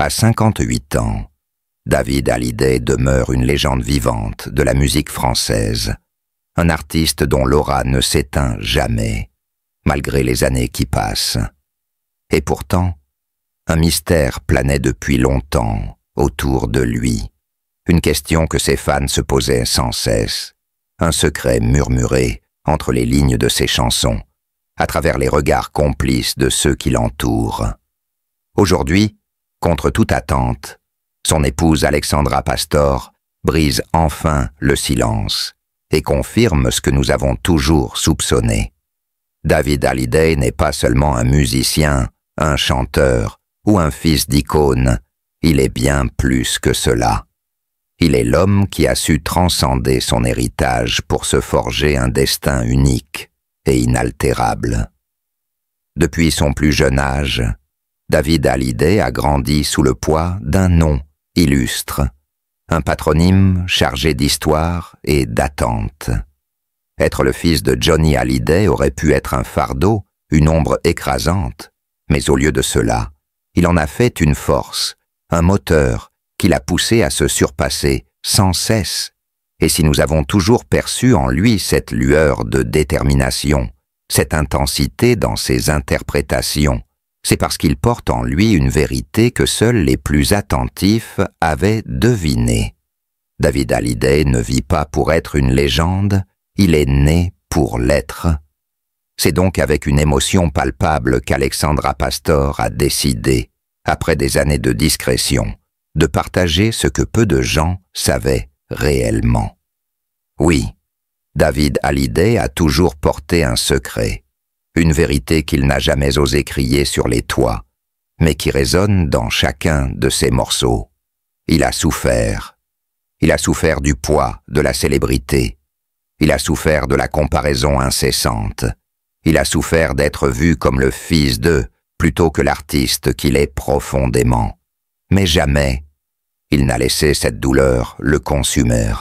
À 58 ans, David Hallyday demeure une légende vivante de la musique française, un artiste dont l'aura ne s'éteint jamais, malgré les années qui passent. Et pourtant, un mystère planait depuis longtemps autour de lui, une question que ses fans se posaient sans cesse, un secret murmuré entre les lignes de ses chansons, à travers les regards complices de ceux qui l'entourent. Aujourd'hui, contre toute attente, son épouse Alexandra Pastor brise enfin le silence et confirme ce que nous avons toujours soupçonné. David Hallyday n'est pas seulement un musicien, un chanteur ou un fils d'icône, il est bien plus que cela. Il est l'homme qui a su transcender son héritage pour se forger un destin unique et inaltérable. Depuis son plus jeune âge, David Hallyday a grandi sous le poids d'un nom illustre, un patronyme chargé d'histoire et d'attente. Être le fils de Johnny Hallyday aurait pu être un fardeau, une ombre écrasante, mais au lieu de cela, il en a fait une force, un moteur qui l'a poussé à se surpasser sans cesse. Et si nous avons toujours perçu en lui cette lueur de détermination, cette intensité dans ses interprétations, c'est parce qu'il porte en lui une vérité que seuls les plus attentifs avaient devinée. David Hallyday ne vit pas pour être une légende, il est né pour l'être. C'est donc avec une émotion palpable qu'Alexandra Pastor a décidé, après des années de discrétion, de partager ce que peu de gens savaient réellement. Oui, David Hallyday a toujours porté un secret, une vérité qu'il n'a jamais osé crier sur les toits, mais qui résonne dans chacun de ses morceaux. Il a souffert. Il a souffert du poids de la célébrité. Il a souffert de la comparaison incessante. Il a souffert d'être vu comme le fils d'eux, plutôt que l'artiste qu'il est profondément. Mais jamais, il n'a laissé cette douleur le consumer.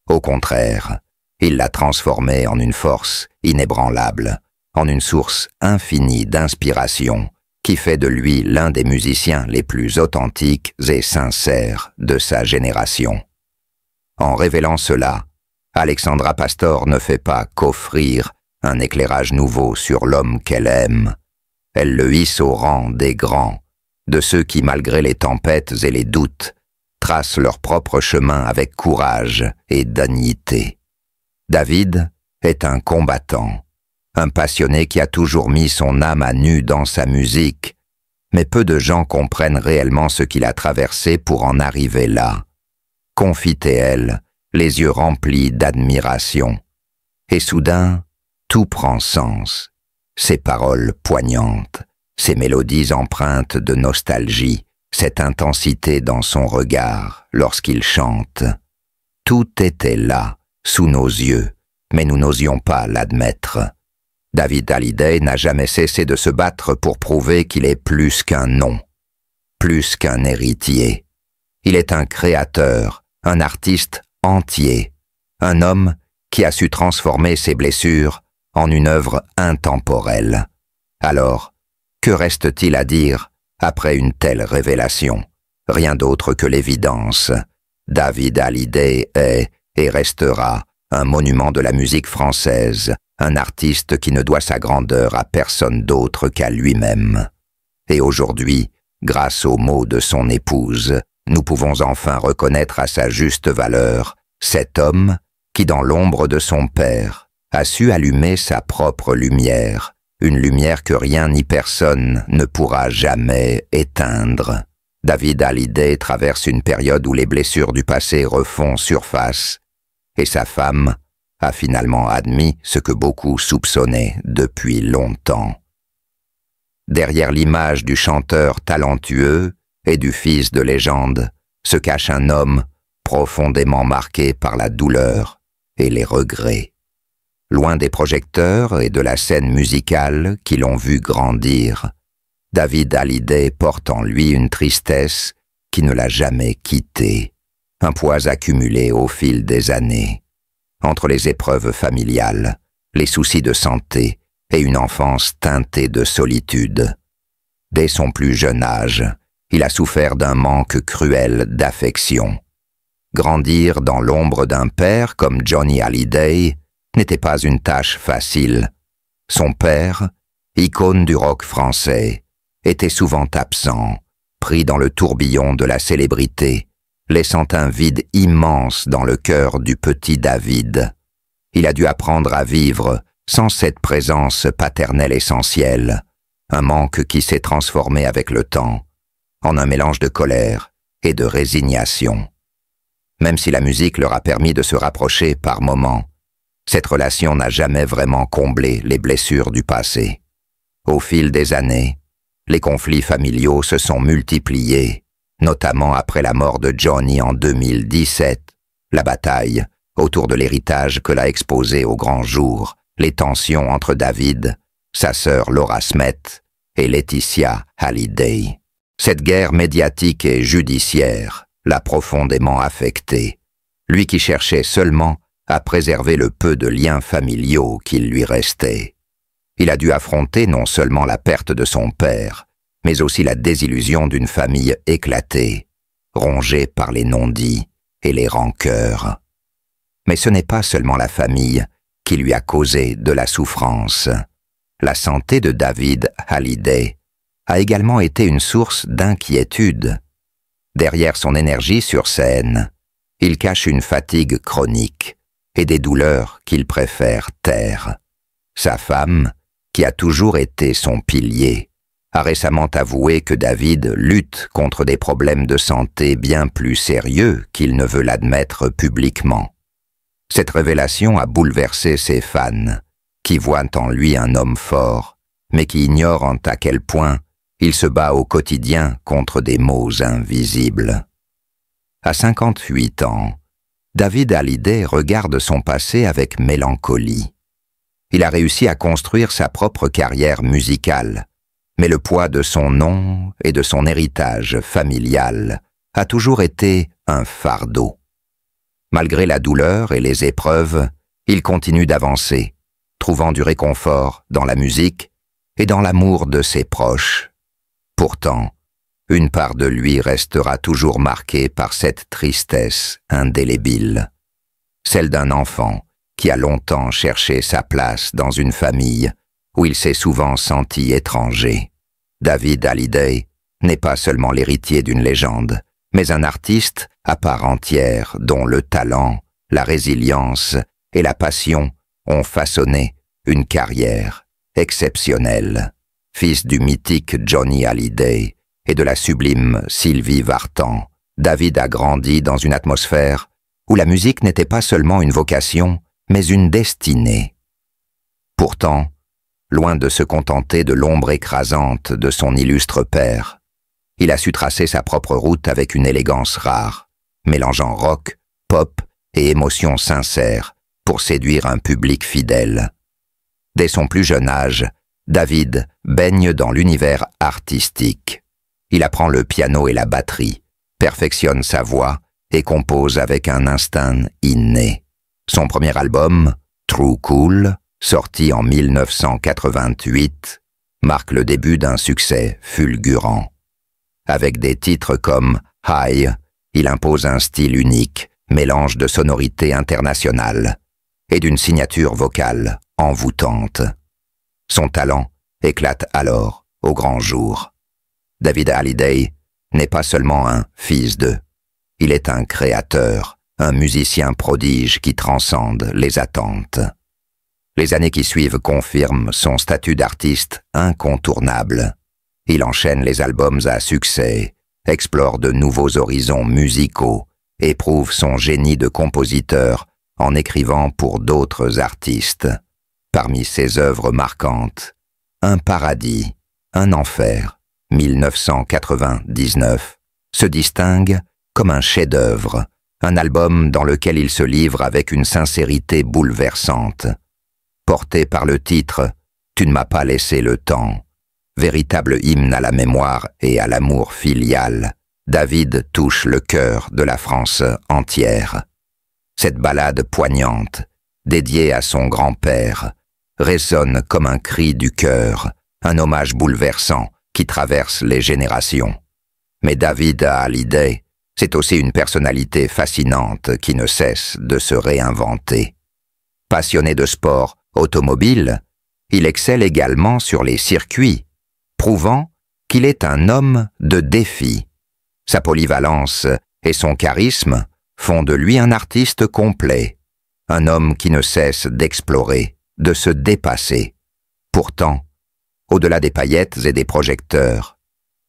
Au contraire, il l'a transformée en une force inébranlable, en une source infinie d'inspiration qui fait de lui l'un des musiciens les plus authentiques et sincères de sa génération. En révélant cela, Alexandra Pastor ne fait pas qu'offrir un éclairage nouveau sur l'homme qu'elle aime. Elle le hisse au rang des grands, de ceux qui, malgré les tempêtes et les doutes, tracent leur propre chemin avec courage et dignité. David est un combattant, un passionné qui a toujours mis son âme à nu dans sa musique, mais peu de gens comprennent réellement ce qu'il a traversé pour en arriver là. Confie-t-elle, les yeux remplis d'admiration. Et soudain, tout prend sens. Ses paroles poignantes, ses mélodies empreintes de nostalgie, cette intensité dans son regard lorsqu'il chante. Tout était là, sous nos yeux, mais nous n'osions pas l'admettre. David Hallyday n'a jamais cessé de se battre pour prouver qu'il est plus qu'un nom, plus qu'un héritier. Il est un créateur, un artiste entier, un homme qui a su transformer ses blessures en une œuvre intemporelle. Alors, que reste-t-il à dire après une telle révélation? Rien d'autre que l'évidence. David Hallyday est et restera un monument de la musique française, un artiste qui ne doit sa grandeur à personne d'autre qu'à lui-même. Et aujourd'hui, grâce aux mots de son épouse, nous pouvons enfin reconnaître à sa juste valeur cet homme qui, dans l'ombre de son père, a su allumer sa propre lumière, une lumière que rien ni personne ne pourra jamais éteindre. David Hallyday traverse une période où les blessures du passé refont surface, et sa femme a finalement admis ce que beaucoup soupçonnaient depuis longtemps. Derrière l'image du chanteur talentueux et du fils de légende se cache un homme profondément marqué par la douleur et les regrets. Loin des projecteurs et de la scène musicale qui l'ont vu grandir, David Hallyday porte en lui une tristesse qui ne l'a jamais quitté, un poids accumulé au fil des années. Entre les épreuves familiales, les soucis de santé et une enfance teintée de solitude. Dès son plus jeune âge, il a souffert d'un manque cruel d'affection. Grandir dans l'ombre d'un père comme Johnny Hallyday n'était pas une tâche facile. Son père, icône du rock français, était souvent absent, pris dans le tourbillon de la célébrité, laissant un vide immense dans le cœur du petit David. Il a dû apprendre à vivre sans cette présence paternelle essentielle, un manque qui s'est transformé avec le temps en un mélange de colère et de résignation. Même si la musique leur a permis de se rapprocher par moments, cette relation n'a jamais vraiment comblé les blessures du passé. Au fil des années, les conflits familiaux se sont multipliés, notamment après la mort de Johnny en 2017, la bataille autour de l'héritage que l'a exposé au grand jour, les tensions entre David, sa sœur Laura Smith et Laetitia Hallyday. Cette guerre médiatique et judiciaire l'a profondément affecté, lui qui cherchait seulement à préserver le peu de liens familiaux qu'il lui restait. Il a dû affronter non seulement la perte de son père, mais aussi la désillusion d'une famille éclatée, rongée par les non-dits et les rancœurs. Mais ce n'est pas seulement la famille qui lui a causé de la souffrance. La santé de David Hallyday a également été une source d'inquiétude. Derrière son énergie sur scène, il cache une fatigue chronique et des douleurs qu'il préfère taire. Sa femme, qui a toujours été son pilier, a récemment avoué que David lutte contre des problèmes de santé bien plus sérieux qu'il ne veut l'admettre publiquement. Cette révélation a bouleversé ses fans, qui voient en lui un homme fort, mais qui ignorent à quel point il se bat au quotidien contre des maux invisibles. À 58 ans, David Hallyday regarde son passé avec mélancolie. Il a réussi à construire sa propre carrière musicale, mais le poids de son nom et de son héritage familial a toujours été un fardeau. Malgré la douleur et les épreuves, il continue d'avancer, trouvant du réconfort dans la musique et dans l'amour de ses proches. Pourtant, une part de lui restera toujours marquée par cette tristesse indélébile, celle d'un enfant qui a longtemps cherché sa place dans une famille où il s'est souvent senti étranger. David Hallyday n'est pas seulement l'héritier d'une légende, mais un artiste à part entière dont le talent, la résilience et la passion ont façonné une carrière exceptionnelle. Fils du mythique Johnny Hallyday et de la sublime Sylvie Vartan, David a grandi dans une atmosphère où la musique n'était pas seulement une vocation, mais une destinée. Pourtant, loin de se contenter de l'ombre écrasante de son illustre père, il a su tracer sa propre route avec une élégance rare, mélangeant rock, pop et émotions sincères pour séduire un public fidèle. Dès son plus jeune âge, David baigne dans l'univers artistique. Il apprend le piano et la batterie, perfectionne sa voix et compose avec un instinct inné. Son premier album, True Cool, sorti en 1988, marque le début d'un succès fulgurant. Avec des titres comme High, il impose un style unique, mélange de sonorités internationales et d'une signature vocale envoûtante. Son talent éclate alors au grand jour. David Hallyday n'est pas seulement un fils de, il est un créateur, un musicien prodige qui transcende les attentes. Les années qui suivent confirment son statut d'artiste incontournable. Il enchaîne les albums à succès, explore de nouveaux horizons musicaux et prouve son génie de compositeur en écrivant pour d'autres artistes. Parmi ses œuvres marquantes, Un paradis, un enfer, 1999, se distingue comme un chef-d'œuvre, un album dans lequel il se livre avec une sincérité bouleversante. Porté par le titre « Tu ne m'as pas laissé le temps », véritable hymne à la mémoire et à l'amour filial, David touche le cœur de la France entière. Cette ballade poignante, dédiée à son grand-père, résonne comme un cri du cœur, un hommage bouleversant qui traverse les générations. Mais David Hallyday, c'est aussi une personnalité fascinante qui ne cesse de se réinventer. Passionné de sport automobile, il excelle également sur les circuits, prouvant qu'il est un homme de défi. Sa polyvalence et son charisme font de lui un artiste complet, un homme qui ne cesse d'explorer, de se dépasser. Pourtant, au-delà des paillettes et des projecteurs,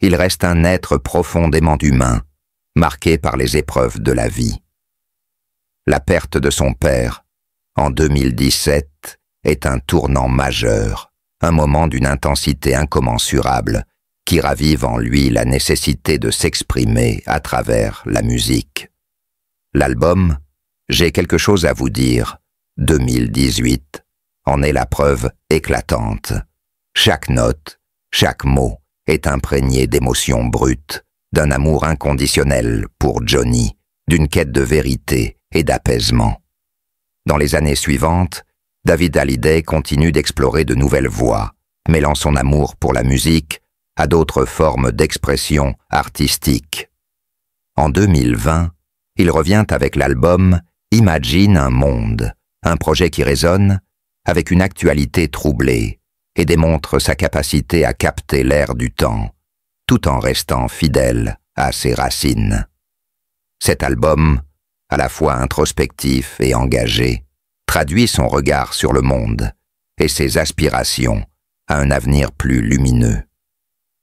il reste un être profondément humain, marqué par les épreuves de la vie. La perte de son père, en 2017, est un tournant majeur, un moment d'une intensité incommensurable qui ravive en lui la nécessité de s'exprimer à travers la musique. L'album « J'ai quelque chose à vous dire » 2018 en est la preuve éclatante. Chaque note, chaque mot est imprégné d'émotions brutes, d'un amour inconditionnel pour Johnny, d'une quête de vérité et d'apaisement. Dans les années suivantes, David Hallyday continue d'explorer de nouvelles voies, mêlant son amour pour la musique à d'autres formes d'expression artistique. En 2020, il revient avec l'album « Imagine un monde », un projet qui résonne avec une actualité troublée et démontre sa capacité à capter l'air du temps, tout en restant fidèle à ses racines. Cet album, à la fois introspectif et engagé, traduit son regard sur le monde et ses aspirations à un avenir plus lumineux.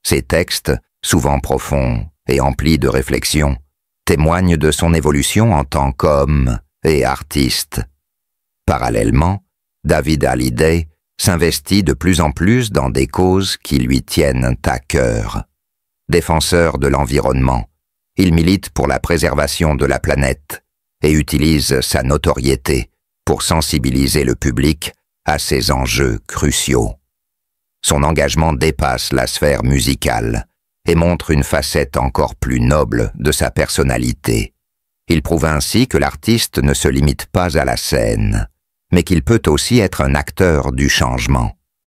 Ses textes, souvent profonds et emplis de réflexion, témoignent de son évolution en tant qu'homme et artiste. Parallèlement, David Hallyday s'investit de plus en plus dans des causes qui lui tiennent à cœur. Défenseur de l'environnement, il milite pour la préservation de la planète et utilise sa notoriété pour sensibiliser le public à ces enjeux cruciaux. Son engagement dépasse la sphère musicale et montre une facette encore plus noble de sa personnalité. Il prouve ainsi que l'artiste ne se limite pas à la scène, mais qu'il peut aussi être un acteur du changement.